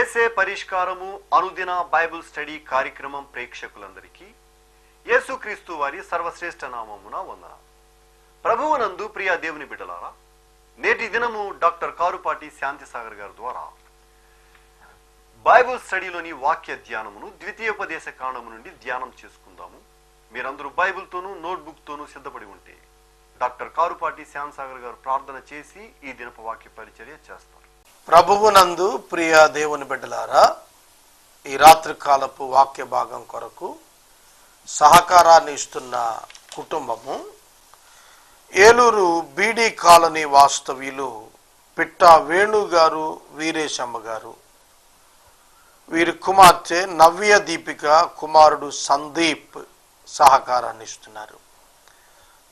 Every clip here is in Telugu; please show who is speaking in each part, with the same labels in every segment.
Speaker 1: చేసే పరిష్కారము అనుదిన బైబిల్ స్టడీ కార్యక్రమం ప్రేక్షకులందరికీ యేసుక్రీస్తు వారి సర్వశ్రేష్ఠ నామమున వందనాలు. ప్రభువునందు ప్రియ దేవుని బిడ్డలారా, నేటి దినము డాక్టర్ కారుపాటి శాంతిసాగర్ గారి ద్వారా బైబిల్ స్టడీలోని వాక్య ధ్యానమును ద్వితీయోపదేశ కాండము నుండి ధ్యానం చేసుకుందాము. మీరందరూ బైబిల్తోనూ నోట్బుక్తోనూ సిద్ధపడి ఉంటే డాక్టర్ కారుపాటి శాంతిసాగర్ గారు ప్రార్థన చేసి ఈ దినపు వాక్య పరిచర్య చేస్తారు.
Speaker 2: ప్రభువునందు ప్రియ దేవుని బిడ్డలారా, ఈ రాత్రి కాలపు వాక్య భాగం కొరకు సహకారాన్ని ఇస్తున్న కుటుంబము ఏలూరు బీడీ కాలనీ వాస్తవ్యులు పిట్ట వేణు గారు, వీరేశమ్మ గారు, వీరి కుమార్తె నవ్య దీపిక, కుమారుడు సందీప్ సహకారాన్ని ఇస్తున్నారు.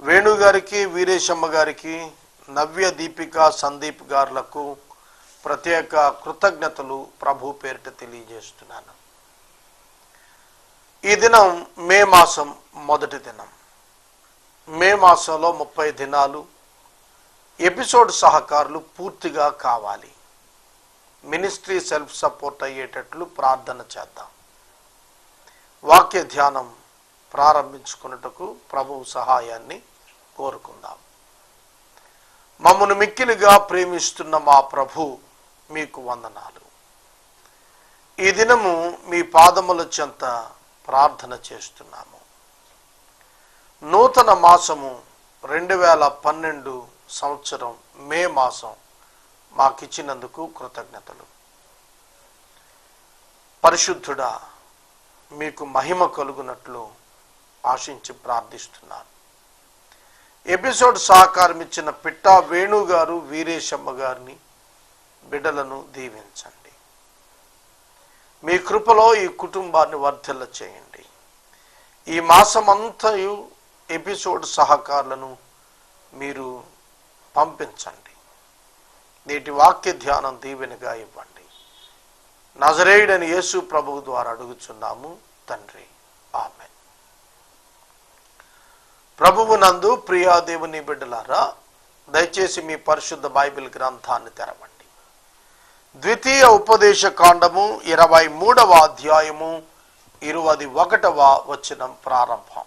Speaker 2: వేణు గారికి, వీరేశమ్మ గారికి, నవ్య దీపిక, సందీప్ గారులకు ప్రత్యేక కృతజ్ఞతలు ప్రభు పేరిట తెలియజేస్తున్నాను. ఈ దినం మే మాసం మొదటి దినం. మే మాసంలో 30 దినాలు ఎపిసోడ్ సహకారులు పూర్తిగా కావాలి. మినిస్ట్రీ సెల్ఫ్ సపోర్ట్ అయ్యేటట్లు ప్రార్థన చేద్దాం. వాక్య ధ్యానం ప్రారంభించుకున్నట్టుకు ప్రభువు సహాయాన్ని కోరుకుందాం. మమ్మను మిక్కిలిగా ప్రేమిస్తున్న మా ప్రభు, మీకు వందనాలు. ఈ దినము మీ పాదముల చెంత ప్రార్థన చేస్తున్నాము. నూతన మాసము 2012 సంవత్సరం మే మాసం మాకిచ్చినందుకు కృతజ్ఞతలు. పరిశుద్ధుడా, మీకు మహిమ కలుగునట్లు ఆశించి ప్రార్థిస్తున్నాను. ఎపిసోడ్ సహకారం ఇచ్చిన పిట్ట వేణు గారు, వీరేశమ్మ గారిని, బిడ్డలను దీవించండి. మీ కృపలో ఈ కుటుంబాన్ని వర్ధిల్ల చేయండి. ఈ మాసమంతయు ఎపిసోడ్ సహకారులను మీరు పంపించండి. నేటి వాక్య ధ్యానం దీవెనగా ఇవ్వండి. నజరేయుడైన యేసు ప్రభువు ద్వారా అడుగుచున్నాము తండ్రి, ఆమేన్. ప్రభువు నందు ప్రియా దేవుని బిడ్డలారా, దయచేసి మీ పరిశుద్ధ బైబిల్ గ్రంథాన్ని తెరవండి. ద్వితీయ ఉపదేశ కాండము 23వ అధ్యాయము 21వ వచనం ప్రారంభం.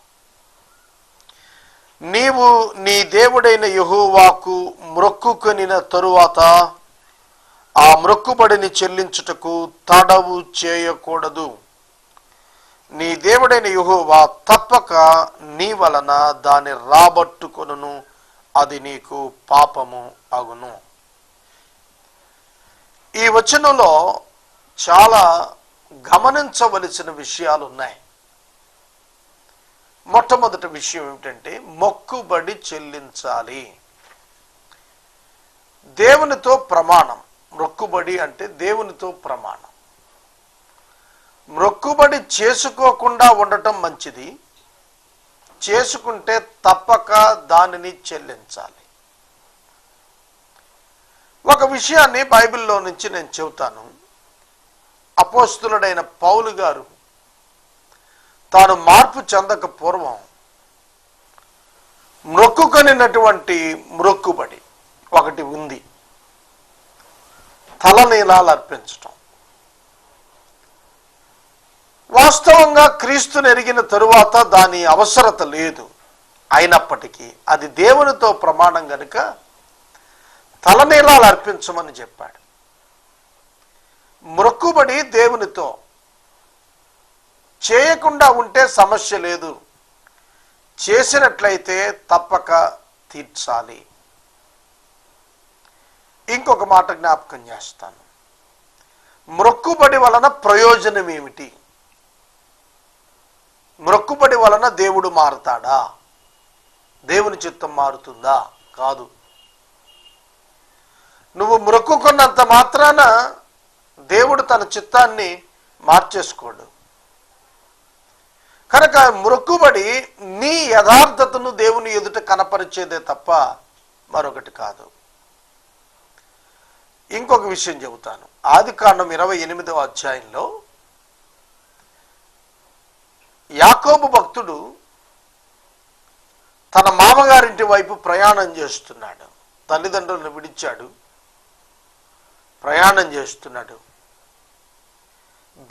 Speaker 2: నీవు నీ దేవుడైన యెహోవాకు మ్రొక్కుకొనిన తరువాత ఆ మ్రొక్కుబడిని చెల్లించుటకు తడవు చేయకూడదు. నీ దేవుడైన యెహోవా తప్పక నీ వలన దాన్ని రాబట్టుకొనును, అది నీకు పాపము అగును. ఈ వచనంలో చాలా గమనించవలసిన విషయాలు ఉన్నాయి. మొట్టమొదటి విషయం ఏమిటంటే మొక్కుబడి చెల్లించాలి. దేవునితో ప్రమాణం. మొక్కుబడి అంటే దేవునితో ప్రమాణం. మొక్కుబడి చేసుకోకుండా ఉండటం మంచిది, చేసుకుంటే తప్పక దానిని చెల్లించాలి. ఒక విషయాన్ని బైబిల్లో నుంచి నేను చెబుతాను. అపోస్తులుడైన పౌలు గారు తాను మార్పు చెందక పూర్వం మొక్కుకొనినటువంటి మొక్కుబడి ఒకటి ఉంది. తలనీలాలు అర్పించటం. వాస్తవంగా క్రీస్తుని ఎరిగిన తరువాత దాని అవసరత లేదు. అయినప్పటికీ అది దేవునితో ప్రమాణం గనుక తలనీలాలు అర్పించమని చెప్పాడు. మొక్కుబడి దేవునితో. చేయకుండా ఉంటే సమస్య లేదు, చేసినట్లయితే తప్పక తీర్చాలి. ఇంకొక మాట జ్ఞాపకం చేస్తాను. మొక్కుబడి వలన ప్రయోజనం ఏమిటి? మొక్కుబడి వలన దేవుడు మారుతాడా? దేవుని చిత్తం మారుతుందా? కాదు. నువ్వు మొక్కుకున్నంత మాత్రాన దేవుడు తన చిత్తాన్ని మార్చేసుకోడు. కనుక మొక్కుబడి నీ యథార్థతను దేవుని ఎదుట కనపరిచేదే తప్ప మరొకటి కాదు. ఇంకొక విషయం చెబుతాను. ఆదికాండం 28వ అధ్యాయంలో యాకోబు భక్తుడు తన మామగారింటి వైపు ప్రయాణం చేస్తున్నాడు. తల్లిదండ్రులను విడిచాడు, ప్రయాణం చేస్తున్నాడు.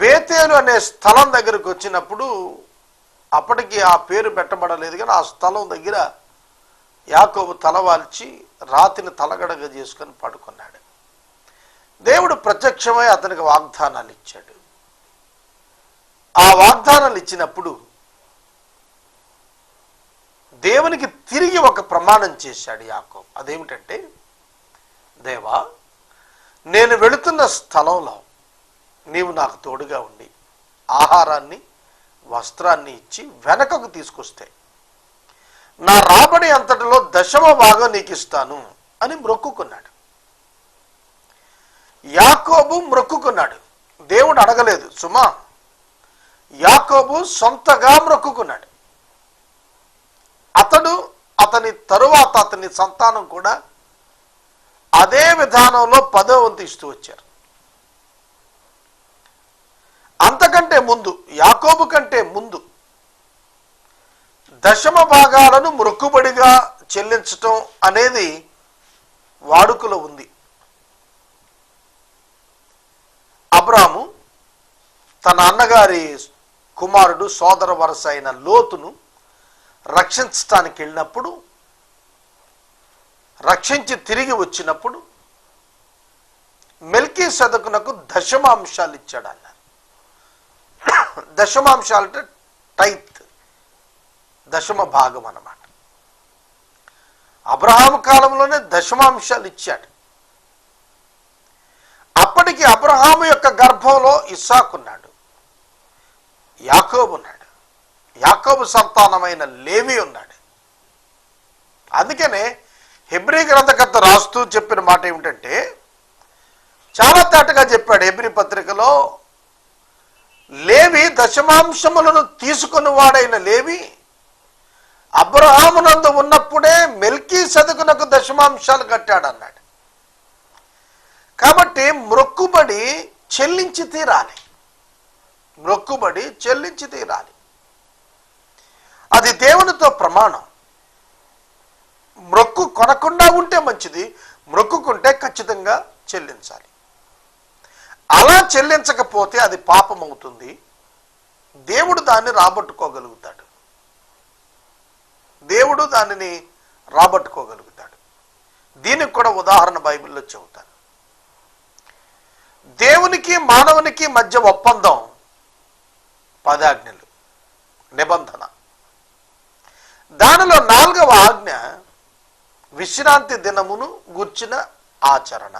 Speaker 2: బేతేలు అనే స్థలం దగ్గరకు వచ్చినప్పుడు అప్పటికి ఆ పేరు పెట్టబడలేదు, కానీ ఆ స్థలం దగ్గర యాకోబు తలవాల్చి రాతిని తలగడగా చేసుకొని పడుకున్నాడు. దేవుడు ప్రత్యక్షమై అతనికి వాగ్దానాలు ఇచ్చాడు. ఆ వాగ్దానాలు ఇచ్చినప్పుడు దేవునికి తిరిగి ఒక ప్రమాణం చేశాడు యాకోబు. అదేమిటంటే, దేవా, నేను వెళుతున్న స్థలంలో నీవు నాకు తోడుగా ఉండి ఆహారాన్ని వస్త్రాన్ని ఇచ్చి వెనకకు తీసుకొస్తే నా రాబడి అంతటిలో 10వ నీకు ఇస్తాను అని మొక్కుకున్నాడు. యాకోబు మొక్కుకున్నాడు, దేవుడు అడగలేదు సుమా. యాకోబు సొంతగా మొక్కుకున్నాడు. అతని తరువాత అతని సంతానం కూడా అదే విధానంలో 10వ వంతు ఇస్తూ వచ్చారు. అంతకంటే ముందు, యాకోబు కంటే ముందు 10వ మొక్కుబడిగా చెల్లించటం అనేది వాడుకలో ఉంది. అబ్రాము తన అన్నగారి కుమారుడు సోదర వరస అయిన లోతును రక్షించడానికి వెళ్ళినప్పుడు, రక్షించి తిరిగి వచ్చినప్పుడు మెల్కీసెదెకునకు 10వ ఇచ్చాడు అన్నారు. 10వ అంటే టైత్, 10వ అన్నమాట. అబ్రహాము కాలంలోనే 10వ ఇచ్చాడు. అప్పటికి అబ్రహాము యొక్క గర్భంలో ఇస్సాకు ఉన్నాడు, యాకోబు ఉన్నాడు, యాకోబు సంతానమైన లేవి ఉన్నాడు. అందుకనే హెబ్రీ గ్రంథకర్త రాస్తూ చెప్పిన మాట ఏమిటంటే, చాలా తేటగా చెప్పాడు హెబ్రీ పత్రికలో, లేవి 10వ తీసుకుని వాడైన లేవి అబ్రహామునందు ఉన్నప్పుడే మెల్కీసెదెకునకు 10వ కట్టాడు అన్నాడు. కాబట్టి మొక్కుబడి చెల్లించి తీరాలి, మొక్కుబడి చెల్లించి తీరాలి. అది దేవునితో ప్రమాణం. మొక్కు కొనకుండా ఉంటే మంచిది, మొక్కుకుంటే ఖచ్చితంగా చెల్లించాలి. అలా చెల్లించకపోతే అది పాపం అవుతుంది. దేవుడు దాన్ని రాబట్టుకోగలుగుతాడు, దేవుడు దానిని రాబట్టుకోగలుగుతాడు. దీనికి కూడా ఉదాహరణ బైబిల్లో చెబుతాను. దేవునికి మానవునికి మధ్య ఒప్పందం 10 ఆజ్ఞలు, నిబంధన. దానిలో 4వ ఆజ్ఞ విశ్రాంతి దినమును గూర్చిన ఆచరణ.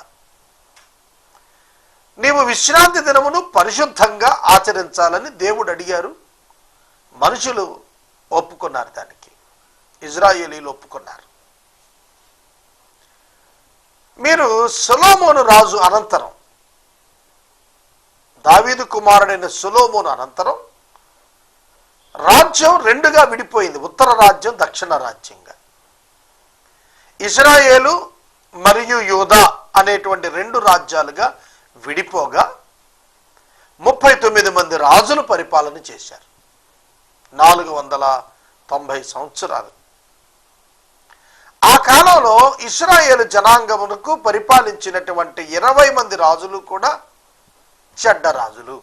Speaker 2: నీవు విశ్రాంతి దినమును పరిశుద్ధంగా ఆచరించాలని దేవుడు అడిగారు. మనుషులు ఒప్పుకున్నారు, దానికి ఇజ్రాయేలీలు ఒప్పుకున్నారు. మీరు సొలొమోను రాజు అనంతరం, దావీదు కుమారుడైన సొలొమోను అనంతరం రాజ్యం 2గా విడిపోయింది, ఉత్తర రాజ్యం దక్షిణ రాజ్యంగా. ఇశ్రాయేలు మరియు యూదా అనేటువంటి 2 రాజ్యాలుగా విడిపోగా 39 మంది రాజులు పరిపాలన చేశారు, 490 సంవత్సరాలు. ఆ కాలంలో ఇశ్రాయేలు జనాంగమునకు పరిపాలించినటువంటి 20 మంది రాజులు కూడా చెడ్డ రాజులు,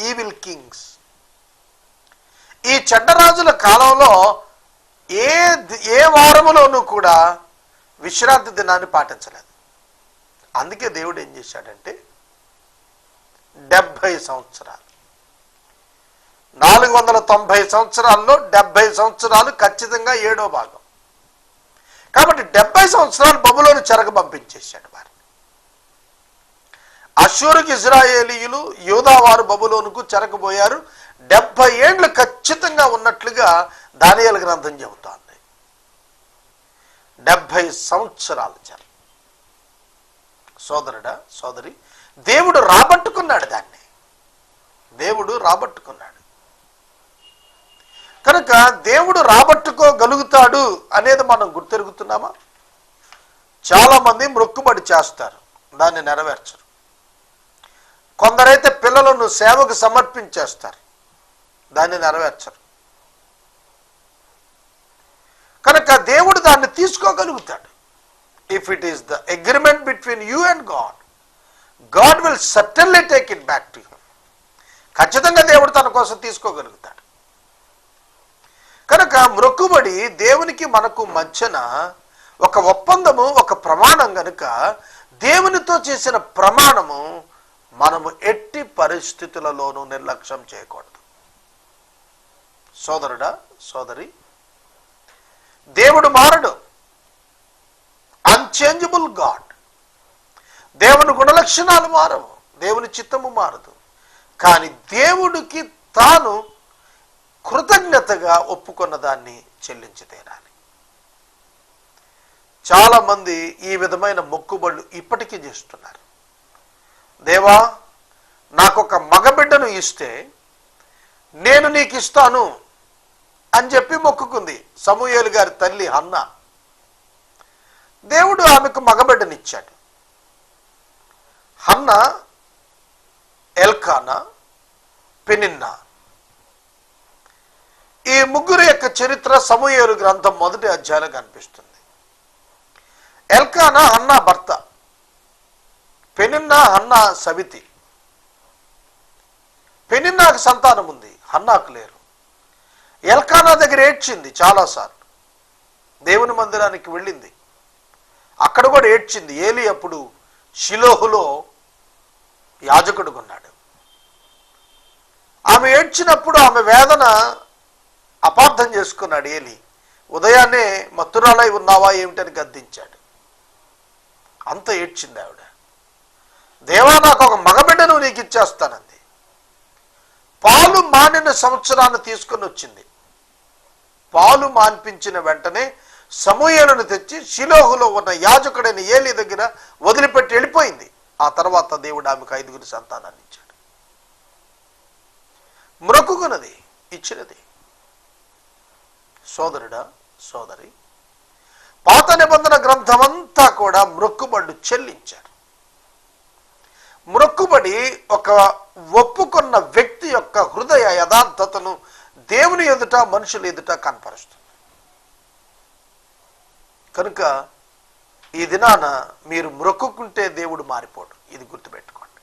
Speaker 2: ఈవిల్ కింగ్స్. ఈ చెడ్డ రాజుల కాలంలో ఏ వారములోనూ కూడా విశ్రాంతి దినాన్ని పాటించలేదు. అందుకే దేవుడు ఏం చేశాడంటే 70 సంవత్సరాలు, 490 సంవత్సరాల్లో 70 సంవత్సరాలు ఖచ్చితంగా 7వ భాగం. కాబట్టి 70 సంవత్సరాలు బబులోను చెరకు పంపించేశాడు వారిని. అష్షూరుకి ఇజ్రాయేలీయులు, యూదా వారు బబులోనుకు చెరకుపోయారు. 70 ఏండ్లు ఖచ్చితంగా ఉన్నట్లుగా దానియేలు గ్రంథం చెబుతోంది. 70 సంవత్సరాలు చెర. సోదరుడా, సోదరి, దేవుడు రాబట్టుకున్నాడు దాన్ని, దేవుడు రాబట్టుకున్నాడు. కనుక దేవుడు రాబట్టుకోగలుగుతాడు అనేది మనం గుర్తెరుగుతున్నామా? చాలామంది మొక్కుబడి చేస్తారు, దాన్ని నెరవేర్చరు. కొందరైతే పిల్లలను సేవకు సమర్పించేస్తారు, దాన్ని నెరవేర్చరు. కనుక దేవుడు దాన్ని తీసుకోగలుగుతాడు. If it is the agreement between you and God, God will certainly take it back to him. ఖచ్చితంగా దేవుడు తన కోసం తీసుకోగలుగుతాడు. కనుక మ్రొక్కుబడి దేవునికి మనకు మధ్యన ఒక ఒప్పందము, ఒక ప్రమాణం. కనుక దేవునితో చేసిన ప్రమాణము మనము ఎట్టి పరిస్థితులలోనూ నిర్లక్ష్యం చేయకూడదు. సోదరుడా, సోదరి, దేవుడు మారడు. Unchangeable God. దేవుని గుణలక్షణాలు మారవు, దేవుని చిత్తము మారదు. కానీ దేవుడికి తాను కృతజ్ఞతగా ఒప్పుకున్న దాన్ని చెల్లించి తీరాలి. చాలామంది ఈ విధమైన మొక్కుబళ్ళు ఇప్పటికీ చేస్తున్నారు. దేవా, నాకొక మగబిడ్డను ఇస్తే నేను నీకు ఇస్తాను అని చెప్పి మొక్కుకుంది సమూయేలు గారి తల్లి హన్న. దేవుడు ఆమెకు మగబిడ్డనిచ్చాడు. హన్న, ఎల్కానా, పెనిన్నా, ఈ ముగ్గురు యొక్క చరిత్ర సమూయేలు గ్రంథం మొదటి అధ్యాయంలో కనిపిస్తుంది. ఎల్కానా హన్నా భర్త, పెనిన్నా హన్నా సవితి. పెనిన్నాకు సంతానం ఉంది, హన్నాకు లేరు. ఎల్కానా దగ్గర ఏడ్చింది చాలాసార్లు. దేవుని మందిరానికి వెళ్ళింది, అక్కడ కూడా ఏడ్చింది. ఏలి అప్పుడు షిలోహులో యాజకుడుగా ఉన్నాడు. ఆమె ఏడ్చినప్పుడు ఆమె వేదన అపార్థం చేసుకున్నాడు ఏలి. ఉదయాన్నే మత్తురాలై ఉన్నావా ఏమిటని గద్దించాడు. అంత ఏడ్చింది ఆవిడ. దేవా, నాకు ఒక మగబిడ్డను నీకు ఇచ్చేస్తానంది. పాలు మానిన సంవత్సరాన్ని తీసుకొని వచ్చింది. పాలు మాన్పించిన వెంటనే సమూయేలును తెచ్చి షిలోహులో ఉన్న యాజకుడైన ఏలి దగ్గర వదిలిపెట్టి వెళ్ళిపోయింది. ఆ తర్వాత దేవుడు ఆమెకు 5 సంతానాన్ని ఇచ్చాడు. మ్రొక్కుకున్నది, ఇచ్చినది. సోదరుడా, సోదరి, పాత నిబంధన గ్రంథమంతా కూడా మ్రొక్కుబడులు చెల్లించారు. మ్రొక్కుబడి ఒక ఒప్పుకున్న వ్యక్తి యొక్క హృదయ యథార్థతను దేవుని ఎదుట, మనుషుల ఎదుట కనపరుస్తుంది. కనుక ఈ దినాన మీరు మ్రొక్కుకుంటే దేవుడు మారిపోడు. ఇది గుర్తుపెట్టుకోండి.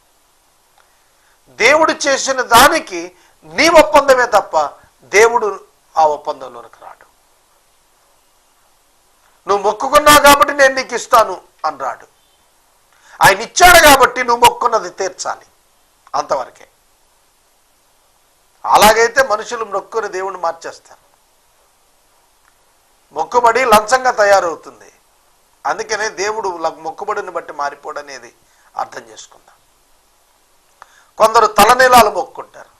Speaker 2: దేవుడు చేసిన దానికి నీ ఒప్పందమే తప్ప దేవుడు ఆ ఒప్పందంలోనికి రాడు. నువ్వు మొక్కుకున్నావు కాబట్టి నేను నీకు ఇస్తాను అని రాడు. ఆయన ఇచ్చాడు కాబట్టి నువ్వు మొక్కున్నది తీర్చాలి, అంతవరకే. అలాగైతే మనుషులు మొక్కుని దేవుణ్ణి మార్చేస్తారు. మొక్కుబడి లంచంగా తయారవుతుంది. అందుకనే దేవుడు మొక్కుబడిని బట్టి మారిపోడనేది అర్థం చేసుకుందాం. కొందరు తలనీలాలు మొక్కుకుంటారు,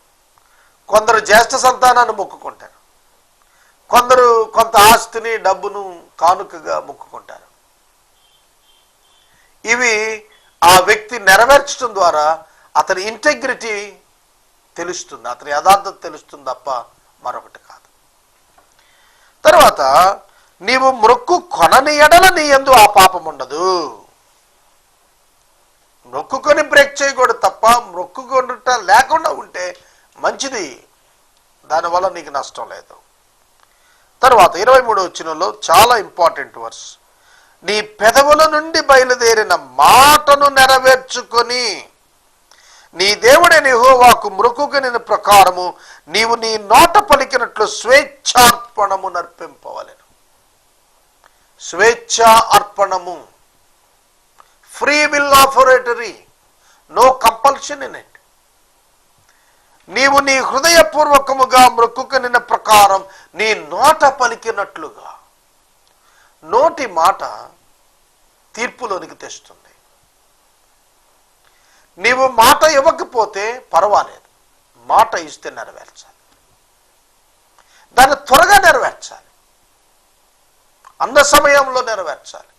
Speaker 2: కొందరు జ్యేష్ఠ సంతానాన్ని మొక్కుకుంటారు, కొందరు కొంత ఆస్తిని, డబ్బును కానుకగా మొక్కుకుంటారు. ఇవి ఆ వ్యక్తి నెరవేర్చడం ద్వారా అతని ఇంటెగ్రిటీ తెలుస్తుంది, అతని యథార్థత తెలుస్తుంది తప్ప మరొకటి కాదు. తర్వాత నీవు మ్రొక్కు కొనని ఎడల నీ యందు ఆ పాపం ఉండదు. మొక్కుకొని బ్రేక్ చేయకూడదు తప్ప మొక్కుకొనుట లేకుండా ఉంటే మంచిది, దానివల్ల నీకు నష్టం లేదు. తర్వాత 23వ వచనంలో చాలా ఇంపార్టెంట్ వర్స్. నీ పెదవుల నుండి బయలుదేరిన మాటను నెరవేర్చుకొని నీ దేవుడైన యెహోవాకు మ్రొక్కుకొనిన ప్రకారము నీవు నీ నోట పలికినట్లు స్వేచ్ఛార్పణము నర్పింపవలెను. స్వేచ్ఛ అర్పణము, free will offertory, no compulsion in it. నీవు నీ హృదయపూర్వకముగా మ్రొక్కుకొనిన ప్రకారం నీ నోట పలికినట్లుగా. నోటి మాట తీర్పులోనికి తెస్తుంది. నీవు మాట ఇవ్వకపోతే పర్వాలేదు, మాట ఇస్తే నెరవేర్చాలి, దాన్ని త్వరగా నెరవేర్చాలి, అన్న సమయంలో నెరవేర్చాలి.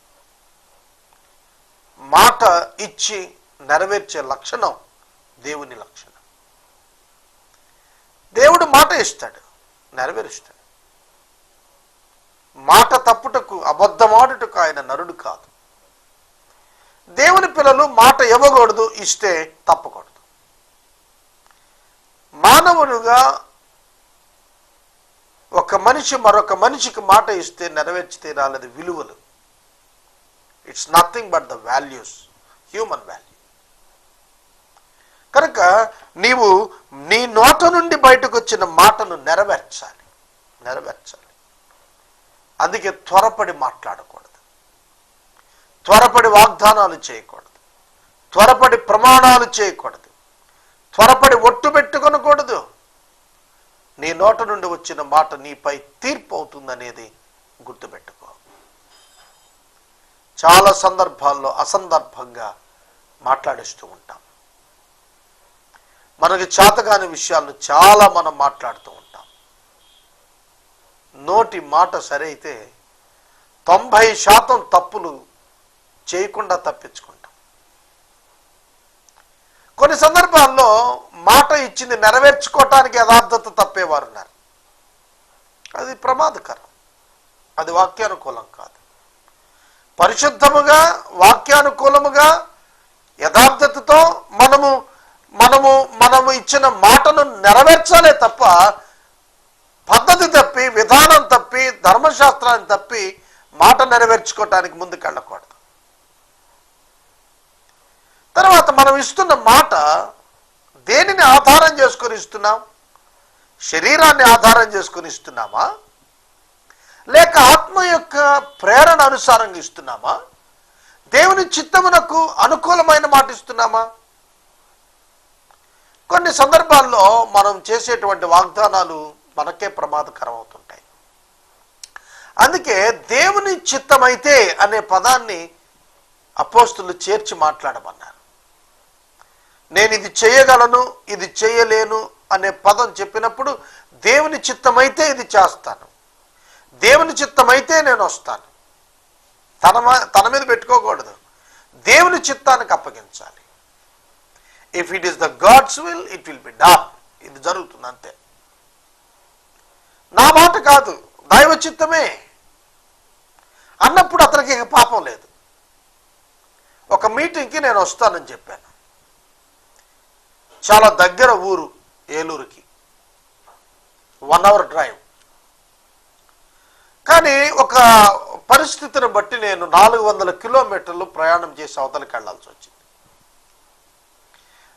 Speaker 2: మాట ఇచ్చి నెరవేర్చే లక్షణం దేవుని లక్షణం. దేవుడు మాట ఇస్తాడు, నెరవేరుస్తాడు. మాట తప్పుటకు, అబద్ధమాడుటకు ఆయన నరుడు కాదు. దేవుని పిల్లలు మాట ఇవ్వకూడదు, ఇస్తే తప్పకూడదు. మానవునిగా ఒక మనిషి మరొక మనిషికి మాట ఇస్తే నెరవేర్చి తీరాలది విలువలు. It's nothing but the values, human value. కనుక నీవు నీ నోట నుండి బయటకు వచ్చిన మాటను నెరవేర్చాలి. అందుకే త్వరపడి మాట్లాడకూడదు, త్వరపడి వాగ్దానాలు చేయకూడదు, త్వరపడి ప్రమాణాలు చేయకూడదు, త్వరపడి ఒట్టు పెట్టుకొనకూడదు. నీ నోట నుండి వచ్చిన మాట నీపై తీర్పు అవుతుందనేది గుర్తుపెట్టుకో. చాలా సందర్భాల్లో అసందర్భంగా మాట్లాడిస్తూ ఉంటాం. మనకి చేతగాని విషయాలను చాలా మనం మాట్లాడుతూ ఉంటాం. నోటి మాట సరి అయితే 90% తప్పులు చేయకుండా తప్పించుకుంటాం. కొన్ని సందర్భాల్లో మాట ఇచ్చింది నెరవేర్చుకోవటానికి యథార్థత తప్పేవారు ఉన్నారు. అది ప్రమాదకరం, అది వాక్యానుకూలం కాదు. పరిశుద్ధముగా వాక్యానుకూలముగా యథార్థతతో మనము ఇచ్చిన మాటను నెరవేర్చాలే తప్ప పద్ధతి తప్పి, విధానం తప్పి, ధర్మశాస్త్రాన్ని తప్పి మాట నెరవేర్చుకోవటానికి ముందుకెళ్ళకూడదు. తర్వాత మనం ఇస్తున్న మాట దేనిని ఆధారం చేసుకొని ఇస్తున్నాం? శరీరాన్ని ఆధారం చేసుకొని ఇస్తున్నామా, లేక ఆత్మ యొక్క ప్రేరణ అనుసారంగా ఇస్తున్నామా? దేవుని చిత్తమునకు అనుకూలమైన మాట ఇస్తున్నామా? కొన్ని సందర్భాల్లో మనం చేసేటువంటి వాగ్దానాలు మనకే ప్రమాదకరం అవుతుంటాయి. అందుకే దేవుని చిత్తమైతే అనే పదాన్ని అపోస్తులు చేర్చి మాట్లాడమన్నారు. నేను ఇది చేయగలను, ఇది చేయలేను అనే పదం చెప్పినప్పుడు దేవుని చిత్తమైతే ఇది చేస్తాను, దేవుని చిత్తమైతే నేను వస్తాను. తన మీద పెట్టుకోకూడదు, దేవుని చిత్తానికి అప్పగించాలి. If it is the God's will, it will be done. ఇది జరుగుతుంది అంతే. నా మాట కాదు, దైవ చిత్తమే అన్నప్పుడు అతనికి ఇక పాపం లేదు. ఒక మీటింగ్కి నేను వస్తానని చెప్పాను. చాలా దగ్గర ఊరు, ఏలూరుకి 1 hour డ్రైవ్. కానీ ఒక పరిస్థితిని బట్టి నేను 400 కిలోమీటర్లు ప్రయాణం చేసి అవతలకి వెళ్లాల్సి వచ్చింది.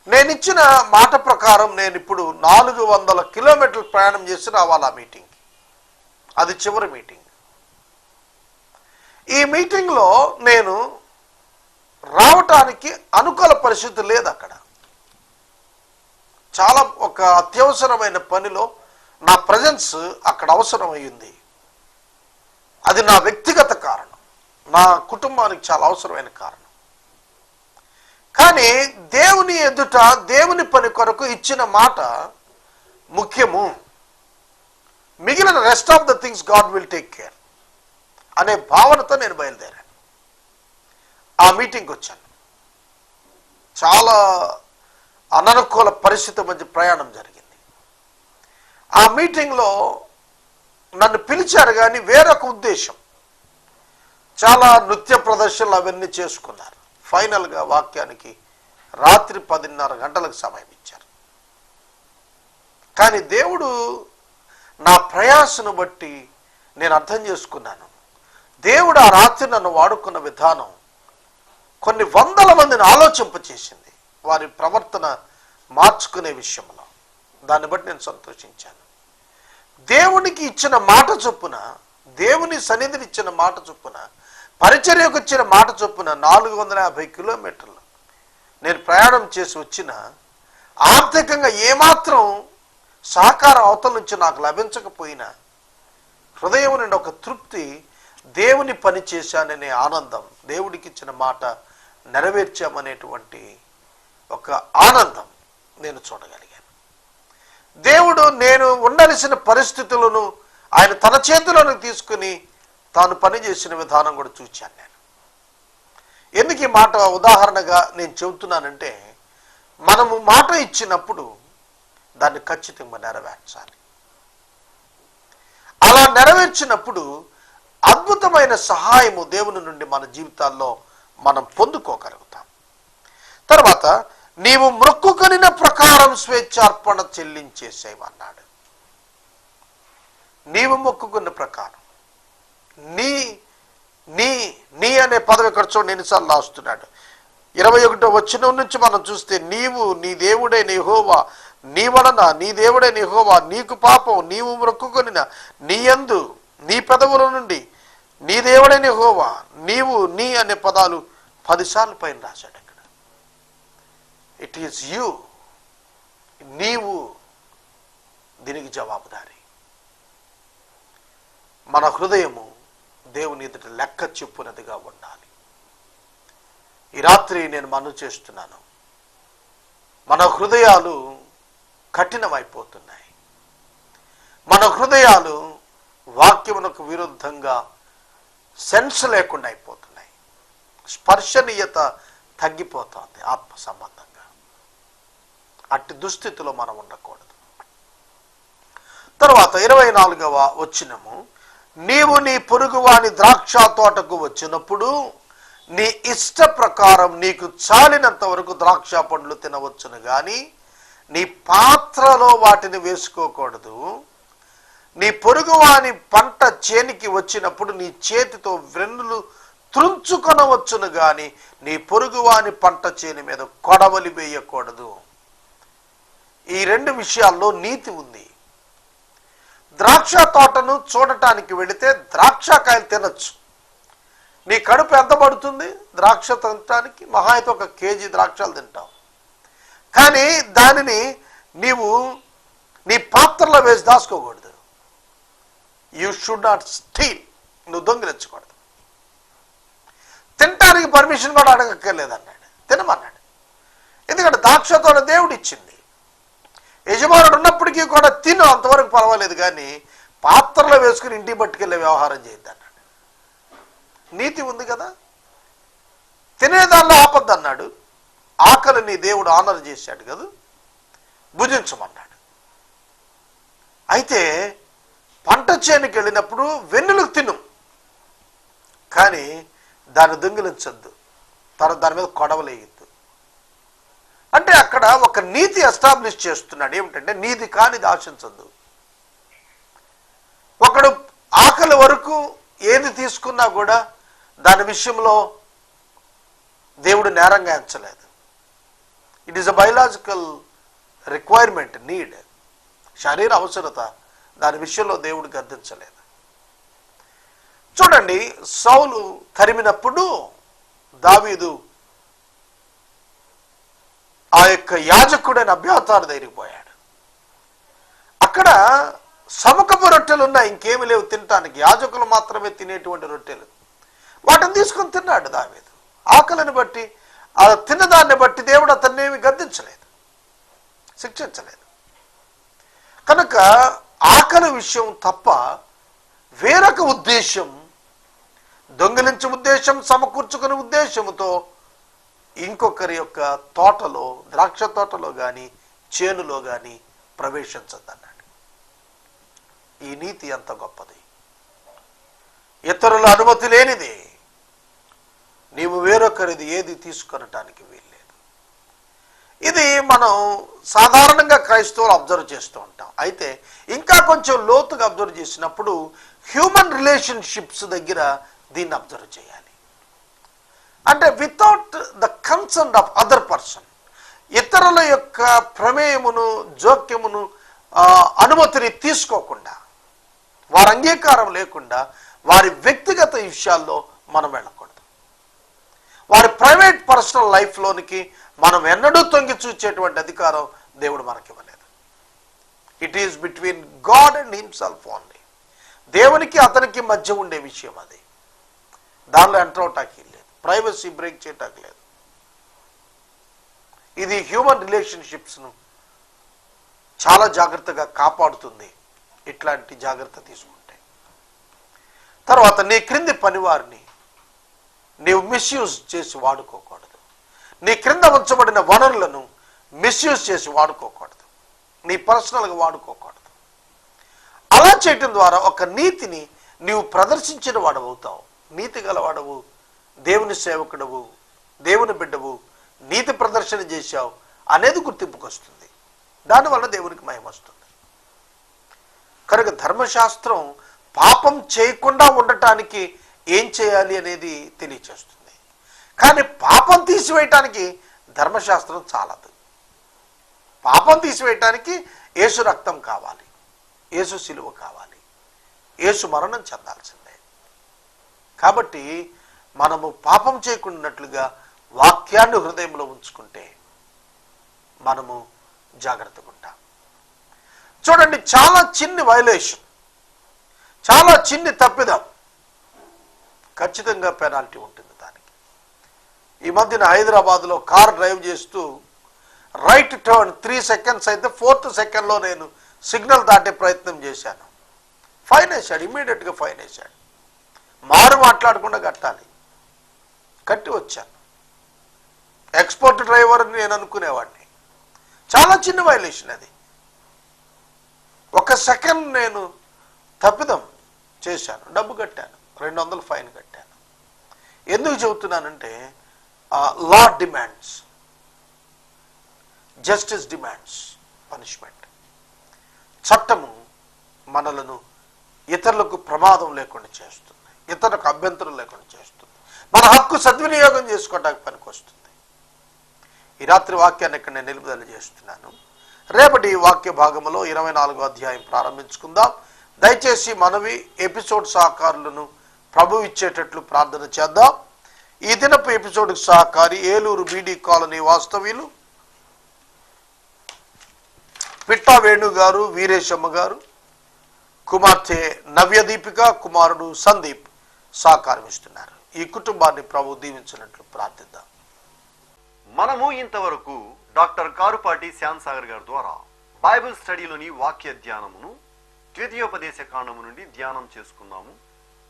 Speaker 2: నేను ఇచ్చిన మాట ప్రకారం నేను ఇప్పుడు 400 కిలోమీటర్లు ప్రయాణం చేసి రావాలి ఆ మీటింగ్కి. అది చివరి మీటింగ్. ఈ మీటింగ్లో నేను రావటానికి అనుకూల పరిస్థితి లేదు. అక్కడ చాలా ఒక అత్యవసరమైన పనిలో నా ప్రజెన్స్ అక్కడ అవసరమైంది. అది నా వ్యక్తిగత కారణం, నా కుటుంబానికి చాలా అవసరమైన కారణం. కానీ దేవుని ఎదుట దేవుని పని కొరకు ఇచ్చిన మాట ముఖ్యము. మిగిలిన rest of the things God will take care అనే భావనతో నేను బయలుదేరాను. ఆ మీటింగ్కి వచ్చాను. చాలా అననుకూల పరిస్థితి మధ్య ప్రయాణం జరిగింది. ఆ మీటింగ్లో నన్ను పిలిచారు కానీ వేరొక ఉద్దేశం. చాలా నృత్య ప్రదర్శనలు అవన్నీ చేసుకున్నారు. ఫైనల్గా వాక్యానికి రాత్రి 10:30 గంటలకు సమయం ఇచ్చారు. కానీ దేవుడు నా ప్రయాసను బట్టి నేను అర్థం చేసుకున్నాను. దేవుడు ఆ రాత్రి నన్ను వాడుకున్న విధానం కొన్ని 100 మందిని ఆలోచింపచేసింది వారి ప్రవర్తన మార్చుకునే విషయంలో. దాన్ని బట్టి నేను సంతోషించాను. దేవునికి ఇచ్చిన మాట చొప్పున, దేవుని సన్నిధిని ఇచ్చిన మాట చొప్పున, పరిచర్యకు ఇచ్చిన మాట చొప్పున 450 కిలోమీటర్లు నేను ప్రయాణం చేసి వచ్చిన ఆర్థికంగా ఏమాత్రం సహకారం అవతల నుంచి నాకు లభించకపోయినా హృదయం నుండి ఒక తృప్తి, దేవుని పని చేశాననే ఆనందం, దేవుడికి ఇచ్చిన మాట నెరవేర్చామనేటువంటి ఒక ఆనందం నేను చూడగలిగాను. దేవుడు నేను ఉండాల్సిన పరిస్థితులను ఆయన తన చేతిలోకి తీసుకుని తాను పనిచేసిన విధానం కూడా చూశాను నేను. ఎందుకు ఈ మాట ఉదాహరణగా నేను చెబుతున్నానంటే, మనము మాట ఇచ్చినప్పుడు దాన్ని ఖచ్చితంగా నెరవేర్చాలి. అలా నెరవేర్చినప్పుడు అద్భుతమైన సహాయము దేవుని నుండి మన జీవితాల్లో మనం పొందుకోగలుగుతాం. తర్వాత నీవు మొక్కుకొనిన ప్రకారం స్వేచ్ఛార్పణ చెల్లించేసేవన్నాడు. నీవు మొక్కుకున్న ప్రకారం, నీ నీ నీ అనే పదవి ఇక్కడ చూడండి ఎన్నిసార్లు రాస్తున్నాడు. 21వ వచనం నుంచి మనం చూస్తే, నీవు నీ దేవుడైన యెహోవా, నీ వలన నీ దేవుడైన యెహోవా నీకు పాపం, నీవు మొక్కుకొనిన నీ యందు నీ పెదవుల నుండి నీ దేవుడైన యెహోవా, నీవు నీ అనే పదాలు 10 సార్లు పైన రాశాడు అక్కడ. ఇట్ ఈస్ యూ, నీవు దీనికి జవాబుదారి. మన హృదయము దేవుని ఎదుట లెక్క చెప్పునదిగా ఉండాలి. ఈ రాత్రి నేను మనవి చేస్తున్నాను, మన హృదయాలు కఠినమైపోతున్నాయి. మన హృదయాలు వాక్యమునకు విరుద్ధంగా సెన్స్ లేకుండా అయిపోతున్నాయి. స్పర్శనీయత తగ్గిపోతుంది ఆత్మ సంబంధంగా. అట్టి దుస్థితిలో మనం ఉండకూడదు. తర్వాత 24వ వచనము, నీవు నీ పొరుగువాని ద్రాక్ష తోటకు వచ్చినప్పుడు నీ ఇష్ట ప్రకారం నీకు చాలినంత వరకు ద్రాక్ష పండ్లు తినవచ్చును గాని నీ పాత్రలో వాటిని వేసుకోకూడదు. నీ పొరుగువాని పంట చేనికి వచ్చినప్పుడు నీ చేతితో వెన్నులు త్రుంచుకొనవచ్చును గాని నీ పొరుగువాని పంట చేని మీద కొడవలి వేయకూడదు. ఈ 2 విషయాల్లో నీతి ఉంది. ద్రాక్ష తోటను చూడటానికి వెళితే ద్రాక్షకాయలు తినచ్చు. నీ కడుపు ఎంత పడుతుంది ద్రాక్ష తినటానికి? మహా అయితే 1 కేజీ ద్రాక్షలు తింటావు. కానీ దానిని నీవు నీ పాత్రలో వేసి దాచుకోకూడదు. You should not steal. నువ్వు దొంగిలించకూడదు. తినటానికి పర్మిషన్ కూడా అడగక్కర్లేదు అన్నాడు, తినమన్నాడు. ఎందుకంటే ద్రాక్ష తోట దేవుడు ఇచ్చింది. యజమానుడు ఉన్నప్పటికీ కూడా తిను, అంతవరకు పర్వాలేదు, కానీ పాత్రలో వేసుకుని ఇంటికి పట్టుకెళ్ళే వ్యవహారం చేయొద్దు అన్నాడు. నీతి ఉంది కదా. తినేదాన్ని ఆపద్దు అన్నాడు. ఆకలిని దేవుడు ఆనర్ చేశాడు కదా, భుజించమన్నాడు. అయితే పంట చేనుకి వెళ్ళినప్పుడు వెన్నులు తిను, కానీ దాన్ని దొంగిలించద్దు, దాని మీద కొడవలేయద్దు. అంటే అక్కడ ఒక నీతి ఎస్టాబ్లిష్ చేస్తున్నాడు. ఏమిటంటే నీతి కానిది ఆశించద్దు. ఒకడు ఆకలి వరకు ఏది తీసుకున్నా కూడా దాని విషయంలో దేవుడు నేరంగా ఎంచలేదు. It is a biological requirement, need, శరీర అవసరత. దాని విషయంలో దేవుడు గద్దించలేదు. చూడండి, సౌలు తరిమినప్పుడు దావీదు ఆ యొక్క యాజకుడైన అబ్యాతారు దగ్గరికి పోయాడు. అక్కడ సముఖపు రొట్టెలు ఉన్నాయి, ఇంకేమి లేవు తినటానికి. యాజకులు మాత్రమే తినేటువంటి రొట్టెలు. వాటిని తీసుకొని తిన్నాడు దావీదు. ఆకలిని బట్టి, ఆ తిన్నదాన్ని బట్టి దేవుడు అతన్ని ఏమి గద్దించలేదు, శిక్షించలేదు. కనుక ఆకలి విషయం తప్ప వేరొక ఉద్దేశం, దొంగిలించే ఉద్దేశం, సమకూర్చుకునే ఉద్దేశంతో ఇంకొకరి యొక్క తోటలో, ద్రాక్ష తోటలో కానీ చేనులో కానీ ప్రవేశించద్దన్నాడు. ఈ నీతి ఎంత గొప్పది! ఇతరుల అనుమతి లేనిది నీవు వేరొకరిది ఏది తీసుకొనటానికి వీల్లేదు. ఇది మనం సాధారణంగా క్రైస్తవులు అబ్జర్వ్ చేస్తూ ఉంటాం. అయితే ఇంకా కొంచెం లోతుగా అబ్జర్వ్ చేసినప్పుడు హ్యూమన్ రిలేషన్షిప్స్ దగ్గర దీన్ని అబ్జర్వ్ చేయాలి. అంటే without the concern of other person, ఇతరుల యొక్క ప్రమేయమును, జోక్యమును, అనుమతిని తీసుకోకుండా, వారి అంగీకారం లేకుండా వారి వ్యక్తిగత విషయాల్లో మనం వెళ్ళకూడదు. వారి ప్రైవేట్ పర్సనల్ లైఫ్లోనికి మనం ఎన్నడూ తొంగి చూచేటువంటి అధికారం దేవుడు మనకివ్వలేదు. It is between God and himself only. దేవునికి అతనికి మధ్య ఉండే విషయం అది. దానిలో ఎంటర్ అవటానికి లేదు, ప్రైవసీ బ్రేక్ చేయటానికి లేదు. ఇది హ్యూమన్ రిలేషన్షిప్స్ను చాలా జాగ్రత్తగా కాపాడుతుంది ఇట్లాంటి జాగ్రత్త తీసుకుంటే. తర్వాత నీ క్రింది పనివారిని నీవు మిస్యూజ్ చేసి వాడుకోకూడదు. నీ క్రింద ఉంచబడిన వనరులను మిస్యూజ్ చేసి వాడుకోకూడదు, నీ పర్సనల్గా వాడుకోకూడదు. అలా చేయటం ద్వారా ఒక నీతిని నీవు ప్రదర్శించిన వాడవుతావు. నీతి గలవాడవు, దేవుని సేవకుడవు, దేవుని బిడ్డవు, నీతి ప్రదర్శన చేశావు అనేది గుర్తింపుకు వస్తుంది. దానివల్ల దేవునికి మహిమ వస్తుంది. కనుక ధర్మశాస్త్రం పాపం చేయకుండా ఉండటానికి ఏం చేయాలి అనేది తెలియచేస్తుంది. కానీ పాపం తీసివేయటానికి ధర్మశాస్త్రం చాలదు. పాపం తీసివేయటానికి యేసు రక్తం కావాలి, యేసు శిలువ కావాలి, యేసు మరణం చెందాల్సిందే. కాబట్టి మనము పాపం చేయకుండాట్లుగా వాక్యాన్ని హృదయంలో ఉంచుకుంటే మనము జాగ్రత్తగా ఉంటాం. చూడండి, చాలా చిన్ని వైలేషన్, చాలా చిన్ని తప్పిదం, ఖచ్చితంగా పెనాల్టీ ఉంటుంది దానికి. ఈ మధ్యన హైదరాబాద్లో కార్ డ్రైవ్ చేస్తూ రైట్ టర్న్ 3 seconds అయితే 4th సెకండ్లో నేను సిగ్నల్ దాటే ప్రయత్నం చేశాను. ఫైన్ వేశాడు, ఇమ్మీడియట్గా ఫైన్ వేశాడు. మారు మాట్లాడకుండా కట్టాలి, కట్టి వచ్చాను. ఎక్స్పోర్ట్ డ్రైవర్ అని నేను అనుకునేవాడిని. చాలా చిన్న వైలేషన్ అది. 1 సెకండ్ నేను తప్పిదం చేశాను, డబ్బు కట్టాను, 200 ఫైన్ కట్టాను. ఎందుకు చెబుతున్నానంటే లా డిమాండ్స్, జస్టిస్ డిమాండ్స్ పనిష్మెంట్. చట్టము మనలను ఇతరులకు ప్రమాదం లేకుండా చేస్తుంది, ఇతరులకు అభ్యంతరం లేకుండా చేస్తుంది, మన హక్కు సద్వినియోగం చేసుకోవడానికి పనికొస్తుంది. ఈ రాత్రి వాక్యాన్ని ఇక్కడ నేను నిలుపుదల చేస్తున్నాను. రేపటి వాక్య భాగంలో 24వ అధ్యాయం ప్రారంభించుకుందాం. దయచేసి మనవి ఎపిసోడ్ సహకారులను ప్రభు ఇచ్చేటట్లు ప్రార్థన చేద్దాం. ఈ దినపు ఎపిసోడ్కి సహకారి ఏలూరు బీడీ కాలనీ వాస్తవ్యులు పిట్టా వేణు గారు, వీరేశమ్మ గారు, కుమార్తె నవ్యదీపిక, కుమారుడు సందీప్ సహకారం ఇస్తున్నారు. ఈ కుటుంబాన్ని ప్రభు దీవించినట్లు ప్రార్థిద్దాం.
Speaker 1: మనము ఇంతవరకు డాక్టర్ కారుపాటి శ్యామ్ సాగర్ గారి ద్వారా బైబిల్ స్టడీలోని వాక్య ధ్యానమును ద్వితీయోపదేశ కాండము నుండి ధ్యానం చేసుకున్నాము.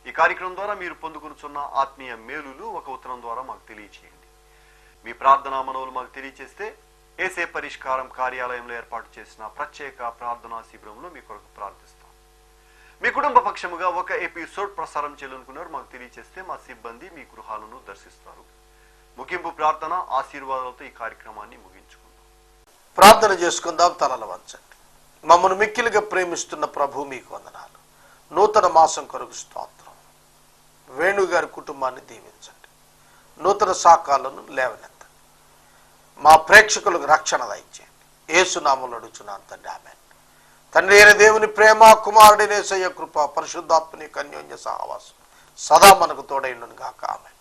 Speaker 1: ఈ కార్యక్రమం ద్వారా మీరు పొందుకున్న ఆత్మీయ మేలులు ఒక ఉత్తరం ద్వారా మాకు తెలియచేయండి. మీ ప్రార్థనా మనవులు మాకు తెలియచేస్తే ఏసే పరిష్కారం కార్యాలయంలో ఏర్పాటు చేసిన ప్రత్యేక ప్రార్థనా శిబిరంలో మీ కొరకు ప్రార్థిస్తాం. మీ కుటుంబ పక్షముగా ఒక ఎపిసోడ్ ప్రసారం చేయాలనుకున్నారు మాకు తెలియచేస్తే మా సిబ్బంది మీ గృహాలను దర్శిస్తారు. ముగింపు ప్రార్థన ఆశీర్వాదాలతో ఈ కార్యక్రమాన్ని ముగించుకుందాం.
Speaker 2: ప్రార్థన చేసుకుందాం. తలలు వంచండి. మమ్మల్ని మిక్కిలిగా ప్రేమిస్తున్న ప్రభు మీకు వందనాలు. నూతన మాసం కొరకు స్తోత్రం. వేణుగారి కుటుంబాన్ని దీవించండి, నూతన సాకాలను లేవనెత్తండి, మా ప్రేక్షకులకు రక్షణ దయచేయండి. యేసునామములో అడుగుచున్నాను తండ్రి, ఆమేన్. తండ్రి అయిన దేవుని ప్రేమ, కుమారుడి యేసయ్య కృప, పరిశుద్ధాత్మని అన్యోన్య సహవాసం సదా మనకు తోడైండును గాక, ఆమేన్.